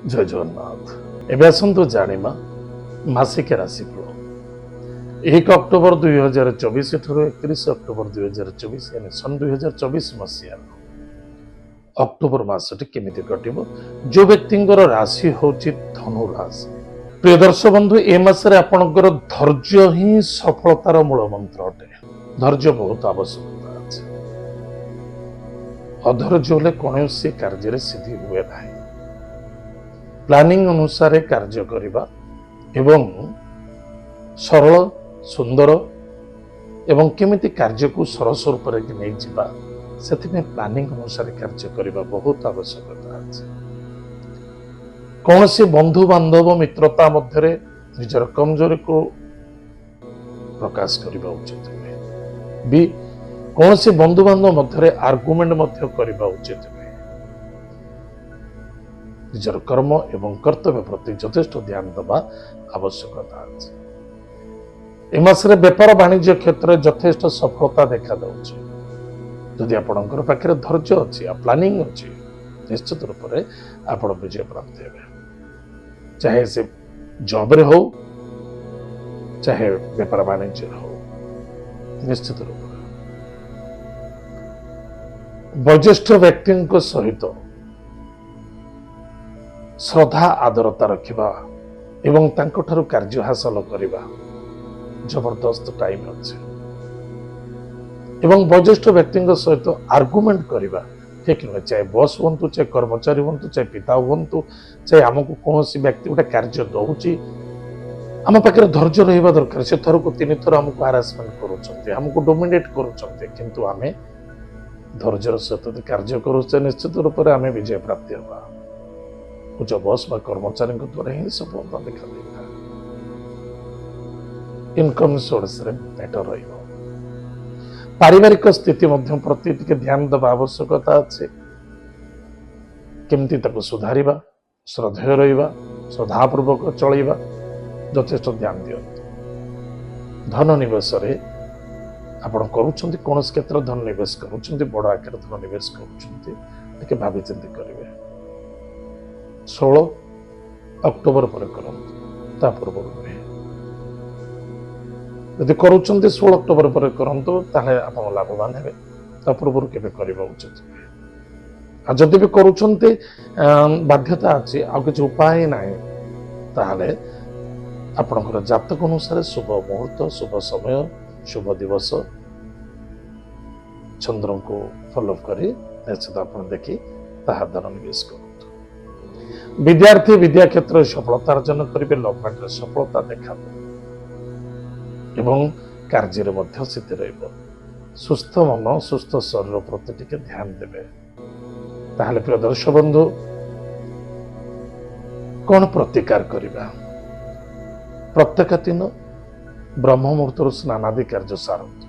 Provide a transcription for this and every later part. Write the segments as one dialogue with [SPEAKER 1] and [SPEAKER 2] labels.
[SPEAKER 1] जय जगन्नाथ। एबे आसंतु जानिमा मासिक राशिफल 1 अक्टोबर 2024 ठाରୁ 31 अक्टोबर 2024 यानी सन 2024 मसीहा अक्टोबर मासटी केमिति कटिबो। जो व्यक्तिंकर राशि होची धनु राशि। प्रिय दर्शक बंधु, ए मासरे आपनकर धैर्य ही सफलतार मूल मंत्र अटे। धैर्य बहुत आवश्यकता अछि। अधैर्य होले कौनसी कार्य सिद्धि हुए नहीं। प्लानिंग अनुसार कार्य करिबा एवं सरल सुंदर एवं केमिति कार्य को सरस रूप में नहीं जिबा सेथिमे प्लानिंग अनुसार कार्य करिबा बहुत आवश्यकता अछि। कौनसी बंधु बांधव मित्रता मध्य निजर कमजोरी को प्रकाश करिबा उचित नुहे। बी कौनसी बंधु बांधव मध्य आर्गुमेंट मध्य करिबा उचित नुहे। निजर कर्म एवं कर्तव्य प्रति यथेष्ट ध्यान देवा आवश्यकता अछि। ए मासरे व्यापार वाणिज्य क्षेत्र में यथेष्ट सफलता देखा जाउछि। यदि आपणकर पाखे धैर्य अच्छी प्लानिंग अच्छी निश्चित रूप से आपण विजय प्राप्त हेबे। चाहे से जॉब रे हो चाहे व्यापार वाणिज्य हो निश्चित रूप वरिष्ठ व्यक्ति सहित श्रद्धा आदरता रखिबा एवं तांको ठारू कार्य हासिल करिबा जबरदस्त टाइम अच्छे। एवं वरिष्ठ व्यक्ति सहित आर्गुमेंट करवा ठीक नुहे। चाहे बस हूँ चाहे कर्मचारी हूँ चाहे पिता हूँ चाहे आमको कौन व्यक्ति गोटे कार्य दौची आम पाखे धैर्य रहा दरकार। से थर को 3 थर आमको हारासमेंट करुँच डोमिनेट करुँच आम धैर्यर सहित कार्य करुचे निश्चित रूप से आम विजय प्राप्ति हवा। उच्च बस बा कर्मचारी द्वारा ही सफलता देखा देता। इनकम सोर्स रे बेटर रहिबो। पारिवारिक स्थिति मध्य प्रति टिके ध्यान देवा आवश्यकता अच्छे। केमती ताको सुधारिबा श्रद्धेय रहिबा श्रद्धापूर्वक चलैबा यथेष्ट ध्यान दियंतु। धन निवेश रे आपण करूछंती कौन क्षेत्र धन निवेश करूछंती बड़ आकार धन निवेश करूछंती टिके भाबी चिंती करिवे। 16 अक्टोबर पर करंतु ता पूर्व नुहे। यदि करूछंती 16 अक्टोबर पर करंतु ताले आपण लाभवान हेबे। ता पूर्व केबे करबा उचित नुहे। आ जदि भी करूछंती बाध्यता अछि आ किछ उपाय नाही ताले आपणकर जातक अनुसार शुभ मुहूर्त शुभ समय शुभ दिवस चंद्र को फॉलो करी निश्चित आपण देखी ताहा धन निवेश करंतु। विद्यार्थी विद्या क्षेत्र सफलता अर्जन करेंगे। लव मैटर सफलता देखा एवं कार्य मध्य स्थिति रहिबो। सुस्थ मन सुस्थ शरीर प्रति टिके ध्यान देवे। ताहले प्रिय दर्शक बंधु कौन प्रतिकार करिबा। प्रत्येक दिन ब्रह्म मुहूर्त स्नान आदि कार्य सारंतु।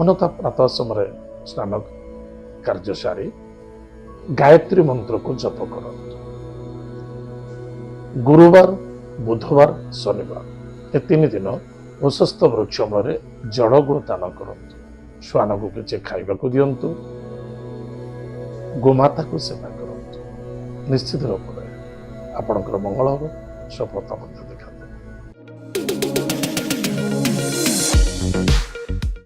[SPEAKER 1] अन्यथा प्रातः समय स्नान कार्य सारी गायत्री मंत्र को जप करंतु। गुरुवार बुधवार शनिवार ए 3 दिन प्रशस्त वृक्ष मूल जड़ गुड़ दान करंतु। श्वान को किसी खाइबा को दियंतु। गोमाता को सेवा करंतु। निश्चित रूप से आपणकर मंगल हो सफलता देखा।